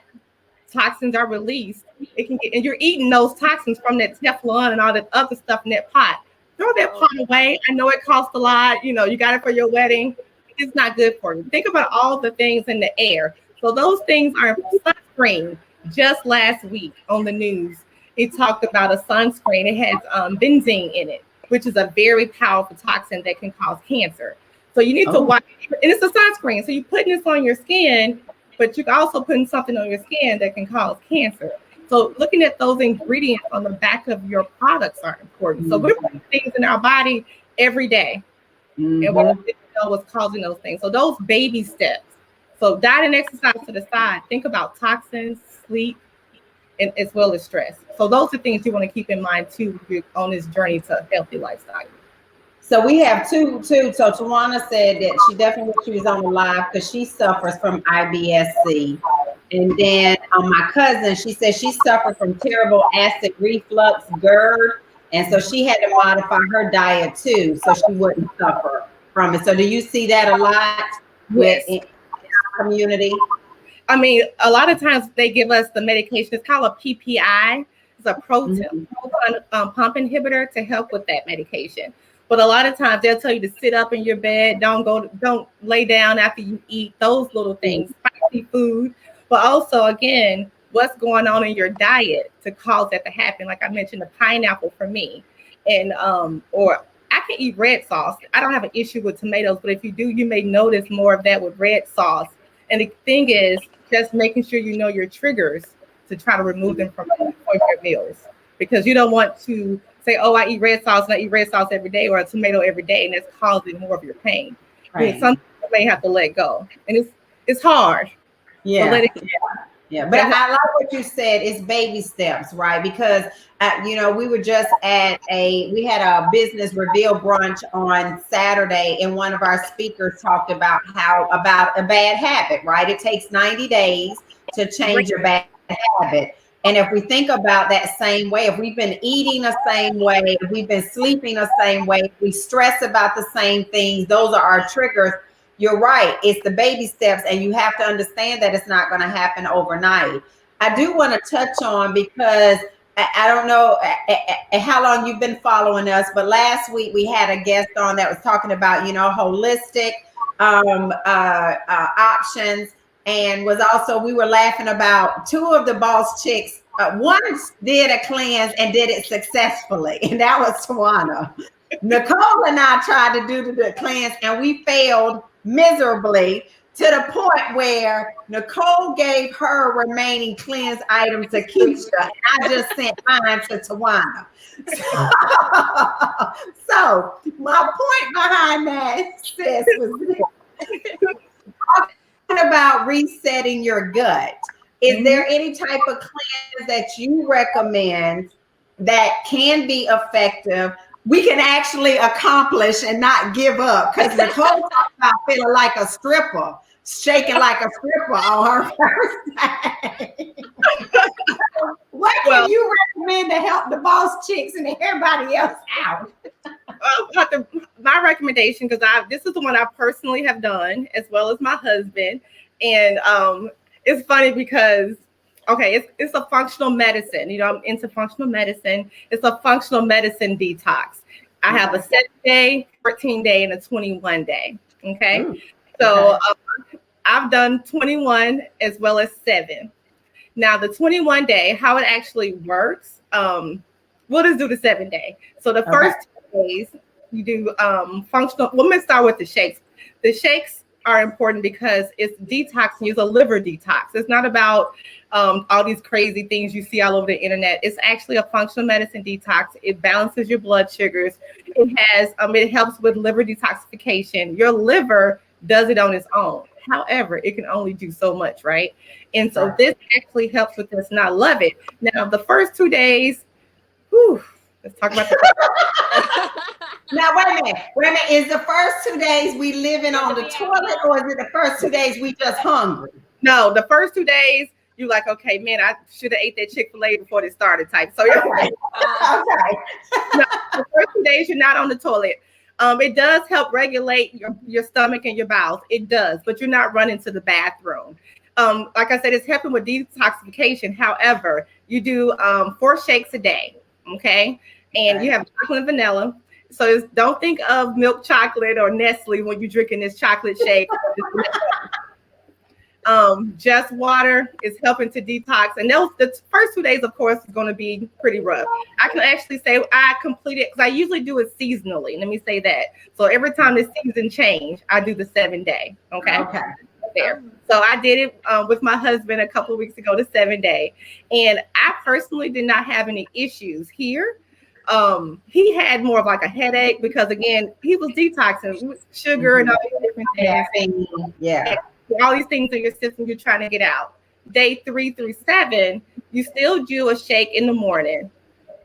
toxins are released. And you're eating those toxins from that Teflon and all that other stuff in that pot. Throw that pot away. I know it costs a lot. You got it for your wedding. It's not good for you. Think about all the things in the air. So those things are sunscreen. Just last week on the news, it talked about a sunscreen. It has benzene in it, which is a very powerful toxin that can cause cancer. So you need to watch, and it's a sunscreen. So you're putting this on your skin, but you're also putting something on your skin that can cause cancer. So looking at those ingredients on the back of your products are important. So we're putting things in our body every day. And we don't know what's causing those things. So those baby steps. So diet and exercise to the side. Think about toxins, sleep, and as well as stress. So those are things you want to keep in mind too on this journey to a healthy lifestyle. So we have two. So Tawana said that she definitely wish she was on the live because she suffers from IBS-C. And then my cousin, she said she suffered from terrible acid reflux, GERD. And so she had to modify her diet too, so she wouldn't suffer from it. So do you see that a lot in our community? I mean, a lot of times they give us the medication. It's called a PPI. It's a proton pump inhibitor to help with that medication. But a lot of times they'll tell you to sit up in your bed. Don't lay down after you eat, those little things, spicy food. But also, again, what's going on in your diet to cause that to happen? Like I mentioned, the pineapple for me. And or I can eat red sauce. I don't have an issue with tomatoes, but if you do, you may notice more of that with red sauce. And the thing is just making sure you know your triggers to try to remove them from your meals. Because you don't want to say, oh, I eat red sauce and I eat red sauce every day or a tomato every day, and that's causing more of your pain. Right. I mean, some people may have to let go. And it's hard. Yeah. Yeah. But I like what you said. It's baby steps, right? Because we were just we had a business reveal brunch on Saturday, and one of our speakers talked about about a bad habit, right? It takes 90 days to change your bad habit. And if we think about that same way, if we've been eating the same way, if we've been sleeping the same way, if we stress about the same things, those are our triggers. you're right. It's the baby steps, and you have to understand that it's not going to happen overnight. I do want to touch on, because I don't know how long you've been following us, but last week we had a guest on that was talking about, holistic options, and was also, we were laughing about two of the Boss Chicks. One did a cleanse and did it successfully, and that was Tawana. Nicole and I tried to do the cleanse, and we failed miserably, to the point where Nicole gave her remaining cleanse items to Keisha, and I just sent mine to Tawana. So my point behind that, sis, was this. Talking about resetting your gut. Is there any type of cleanse that you recommend that can be effective, we can actually accomplish and not give up? Because Nicole talked about feeling like a stripper, shaking like a stripper on her first day. What can you recommend to help the Boss Chicks and everybody else out? My recommendation, because this is the one I personally have done, as well as my husband, and it's funny because, okay, it's a functional medicine. I'm into functional medicine. It's a functional medicine detox. I have a 7-day, 14-day, and a 21-day. Okay, so I've done 21 as well as 7. Now the 21-day, how it actually works, we'll just do the 7-day. So the first 2 days you do functional. Well, let's start with the shakes. The shakes are important because it's detoxing. It's a liver detox. It's not about all these crazy things you see all over the internet. It's actually a functional medicine detox. It balances your blood sugars. It helps with liver detoxification. Your liver does it on its own. However, it can only do so much, right? And so this actually helps with this, and I love it. Now, the first 2 days, let's talk about that. Now, wait a minute. Is the first 2 days we living on the toilet, or is it the first 2 days we just hungry? No, the first 2 days, you're like, okay, man, I should have ate that Chick-fil-A before they started type. So, okay. No, the first 2 days, you're not on the toilet. It does help regulate your stomach and your bowels. It does, but you're not running to the bathroom. Like I said, it's helping with detoxification. However, you do 4 shakes a day, okay? And you have chocolate and vanilla. So don't think of milk chocolate or Nestle when you're drinking this chocolate shake. Just water is helping to detox. And the first 2 days, of course, is going to be pretty rough. I can actually say I completed, because I usually do it seasonally. Let me say that. So every time the season change, I do the 7-day. Okay. There. So I did it with my husband a couple of weeks ago, the 7-day. And I personally did not have any issues here. He had more of like a headache because, again, he was detoxing with sugar and all these different things. Yeah. All these things in your system you're trying to get out. Day 3 through 7, you still do a shake in the morning.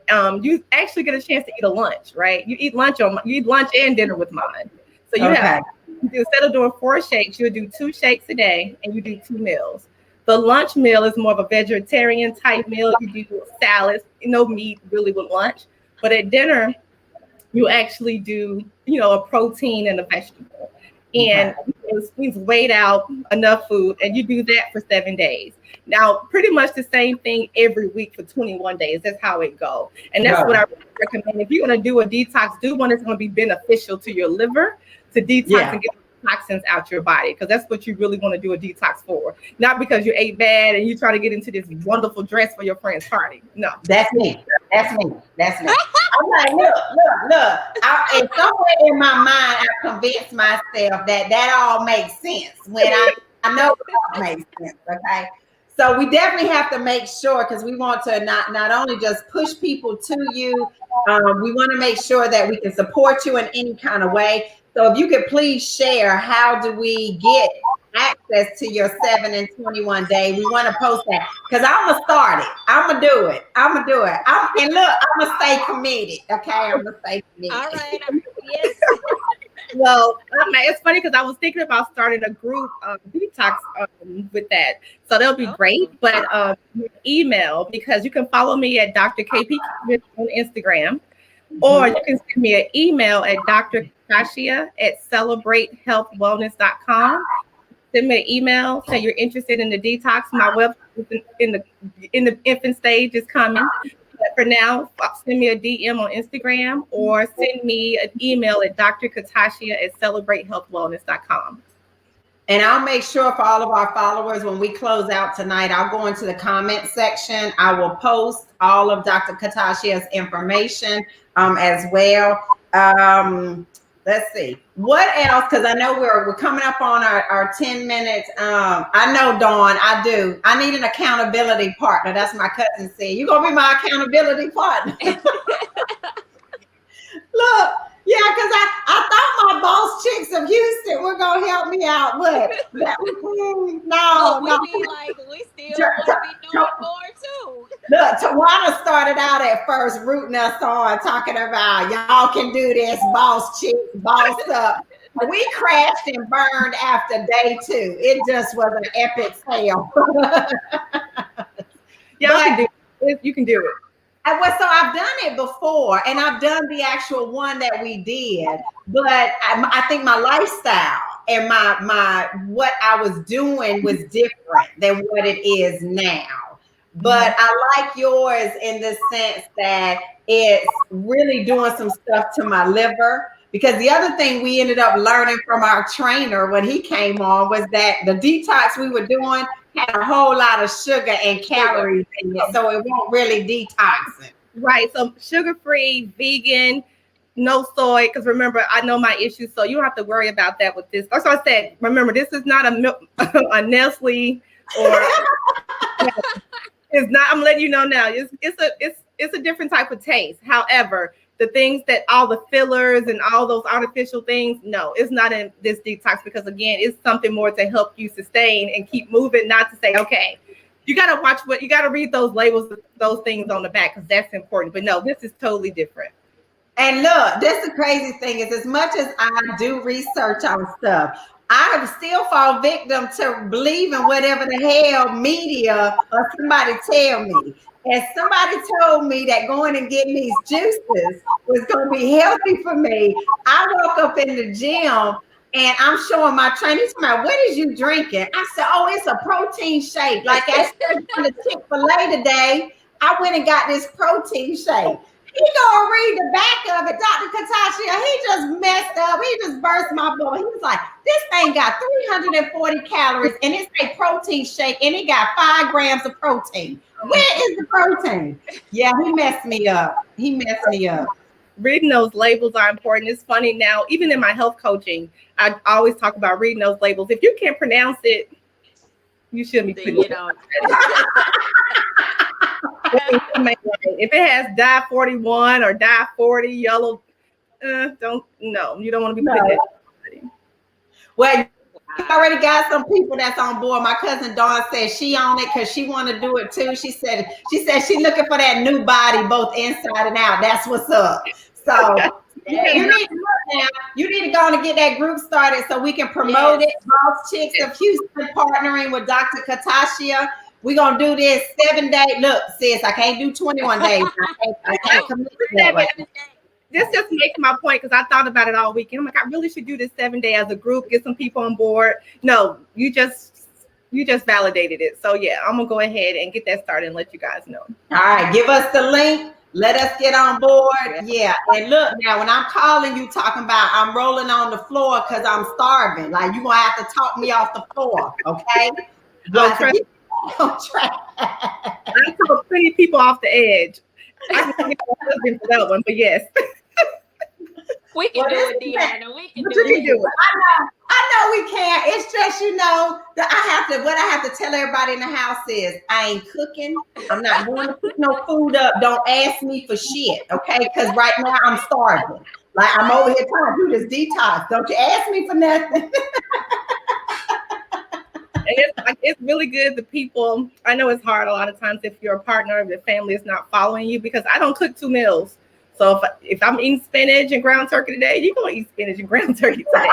You actually get a chance to eat a lunch, right? You eat lunch and dinner with mine. So instead of doing 4 shakes, you'll do 2 shakes a day, and you do 2 meals. The lunch meal is more of a vegetarian type meal. You do salads, no meat really with lunch. But at dinner, you actually do, a protein and a vegetable. And we've weighed out enough food, and you do that for 7 days. Now, pretty much the same thing every week for 21 days. That's how it goes. And that's what I recommend. If you're going to do a detox, do one that's going to be beneficial to your liver, to detox and get toxins out your body, because that's what you really want to do a detox for. Not because you ate bad and you're trying to get into this wonderful dress for your friend's party. No. That's me. I'm like, look. And somewhere in my mind, I convinced myself that all makes sense when I know it all makes sense. Okay. So we definitely have to make sure, because we want to not only just push people to you, we want to make sure that we can support you in any kind of way. So if you could please share, how do we get access to your 7 and 21 day? We want to post that, because I'm going to start it. I'm going to do it. And look, I'm going to stay committed. Okay. I'm going to stay committed. All right. Yes. Well, it's funny because I was thinking about starting a group detox with that. So that'll be great. But email, because you can follow me at Dr. KP on Instagram, or you can send me an email at Katashia@celebratehealthwellness.com. Send me an email. Say you're interested in the detox. My website is in the infant stage is coming. But for now, send me a DM on Instagram or send me an email at drkatashia@celebratehealthwellness.com. And I'll make sure for all of our followers, when we close out tonight, I'll go into the comment section. I will post all of Dr. Katashia's information as well. Let's see. What else? Because I know we're coming up on our 10 minutes. I know, Dawn, I do. I need an accountability partner. That's my cousin said. You're going to be my accountability partner. Look. Yeah, because I thought my boss chicks of Houston were gonna help me out, but no. We still want to be doing more too. Look, Tawana started out at first rooting us on, talking about y'all can do this, boss chicks, boss up. We crashed and burned after day 2. It just was an epic fail. Yeah, you can do it. So I've done it before, and I've done the actual one that we did, but I think my lifestyle and my what I was doing was different than what it is now. But I like yours in the sense that it's really doing some stuff to my liver. Because the other thing we ended up learning from our trainer when he came on was that the detox we were doing had a whole lot of sugar and calories in it, so it won't really detox it. Right. So sugar-free, vegan, no soy. Because remember, I know my issues, so you don't have to worry about that with this. That's what I said. Remember, this is not a Nestle or it's not. I'm letting you know now. It's a different type of taste. However, the things that all the fillers and all those artificial things, no, it's not in this detox because again, it's something more to help you sustain and keep moving, not to say, okay, you got to watch you got to read those labels, those things on the back because that's important. But no, this is totally different. And look, that's the crazy thing is as much as I do research on stuff, I still fall victim to believing whatever the hell media or somebody tell me. And somebody told me that going and getting these juices was going to be healthy for me. I woke up in the gym and I'm showing my trainer, he's talking about, what is you drinking? I said, oh, it's a protein shake. Like I said on the Chick-fil-A today, I went and got this protein shake. He gonna read the back of it, Dr. Katashia. He just messed up. He just burst my bubble. He was like, this thing got 340 calories and it's a protein shake and it got 5 grams of protein. Where is the protein? Yeah, he messed me up. Reading those labels are important. It's funny now, even in my health coaching, I always talk about reading those labels. If you can't pronounce it, you shouldn't be putting it on. If it has dye 41 or dye 40 yellow, you don't want to be putting it. Well, you already got some people that's on board. My cousin Dawn said she on it because she want to do it too. She said she looking for that new body, both inside and out. That's what's up. So you need to go on and get that group started so we can promote it. Boss Chicks of Houston partnering with Dr. Katashia. We're going to do this 7 days. Look, sis, I can't do 21 days. I can't commit to that right now. This just makes my point because I thought about it all weekend. I'm like, I really should do this 7 day as a group, get some people on board. No, you just validated it. So yeah, I'm going to go ahead and get that started and let you guys know. All right, give us the link. Let us get on board. Yeah. And look, now when I'm calling you talking about I'm rolling on the floor because I'm starving, like you're going to have to talk me off the floor, okay? I told plenty of people off the edge. I can get my husband for that one, but yes. We can do it, Deanna. We can do it. I know we can. It's just, that what I have to tell everybody in the house is I ain't cooking. I'm not going to put no food up. Don't ask me for shit, okay? Because right now I'm starving. Like I'm over here trying to do this detox. Don't you ask me for nothing. It's really good. The people, I know it's hard a lot of times if your partner, if the family is not following you, because I don't cook 2 meals. So if I'm eating spinach and ground turkey today, you're going to eat spinach and ground turkey today.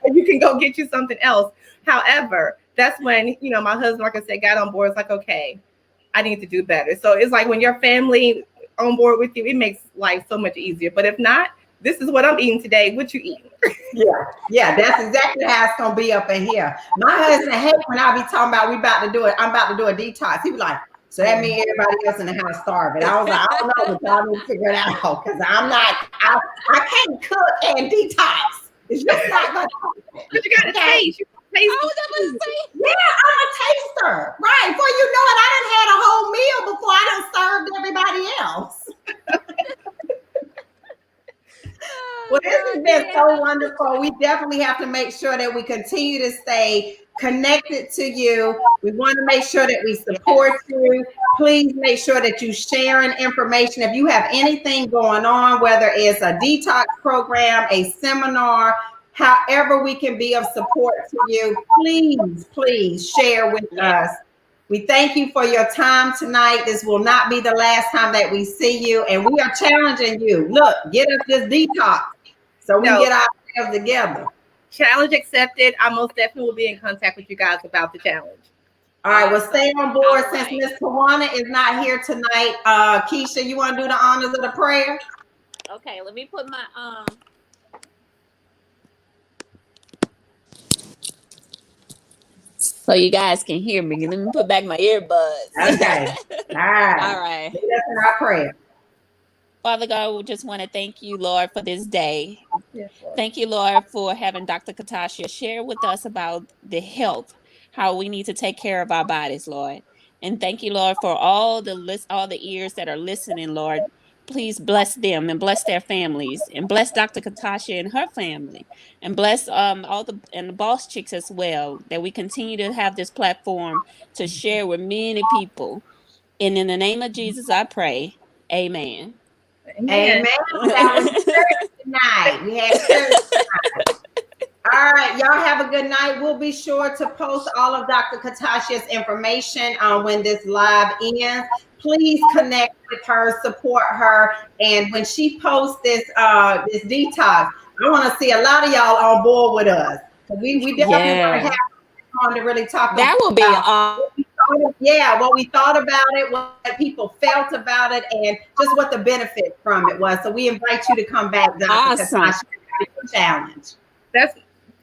Or you can go get you something else. However, that's when, my husband, like I said, got on board. It's like, okay, I need to do better. So it's like when your family on board with you, it makes life so much easier. But if not, this is what I'm eating today. What you eating? Yeah, that's exactly how it's gonna be up in here. My husband hates when I be talking about we about to do it. I'm about to do a detox. He be like, so that means everybody else in the house starving. I was like, I don't know, but y'all need to figure it out because I can't cook and detox. It's just not gonna happen. But you gotta taste. You gotta taste. I was gonna say. Yeah, I'm a taster. Right. Before you know it, I done had a whole meal before I done served everybody else. Well, this has been so wonderful. We definitely have to make sure that we continue to stay connected to you. We want to make sure that we support you. Please make sure that you sharing information. If you have anything going on, whether it's a detox program, a seminar, however we can be of support to you, please share with us. We thank you for your time tonight. This will not be the last time that we see you, and we are challenging you. Look, get us this detox so we can get ourselves together. Challenge accepted. I most definitely will be in contact with you guys about the challenge. All right, well, stay on board since Miss Tawana is not here tonight. Keisha, you want to do the honors of the prayer? Okay, let me put my so you guys can hear me. Let me put back my earbuds. Okay. All right. All right. Lead us in our prayer. Father God, we just want to thank you, Lord, for this day. Yes, Lord. Thank you, Lord, for having Dr. Katashia share with us about the health, how we need to take care of our bodies, Lord. And thank you, Lord, for all the ears that are listening, Lord. Please bless them and bless their families and bless Dr. Katashia and her family and bless all the BossCHICS as well, that we continue to have this platform to share with many people. And in the name of Jesus, I pray. Amen. Amen. That was church tonight. We had church tonight. All right, y'all have a good night. We'll be sure to post all of Dr. Katashia's information when this live ends. Please connect with her, support her, and when she posts this this detox, I want to see a lot of y'all on board with us. We definitely want to have on to really talk that about will be what we thought about it, what people felt about it, and just what the benefit from it was. So we invite you to come back, Dr. Katashia, challenge.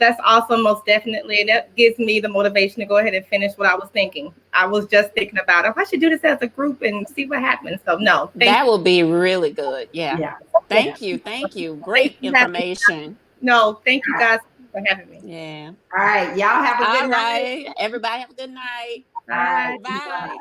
That's awesome, most definitely. And that gives me the motivation to go ahead and finish what I was thinking. I was just thinking about it. I should do this as a group and see what happens. So no, that will be really good. Yeah. Thank you. Great information. No, thank you guys for having me. Yeah. All right. Y'all have a good night. Everybody have a good night. Bye. Bye.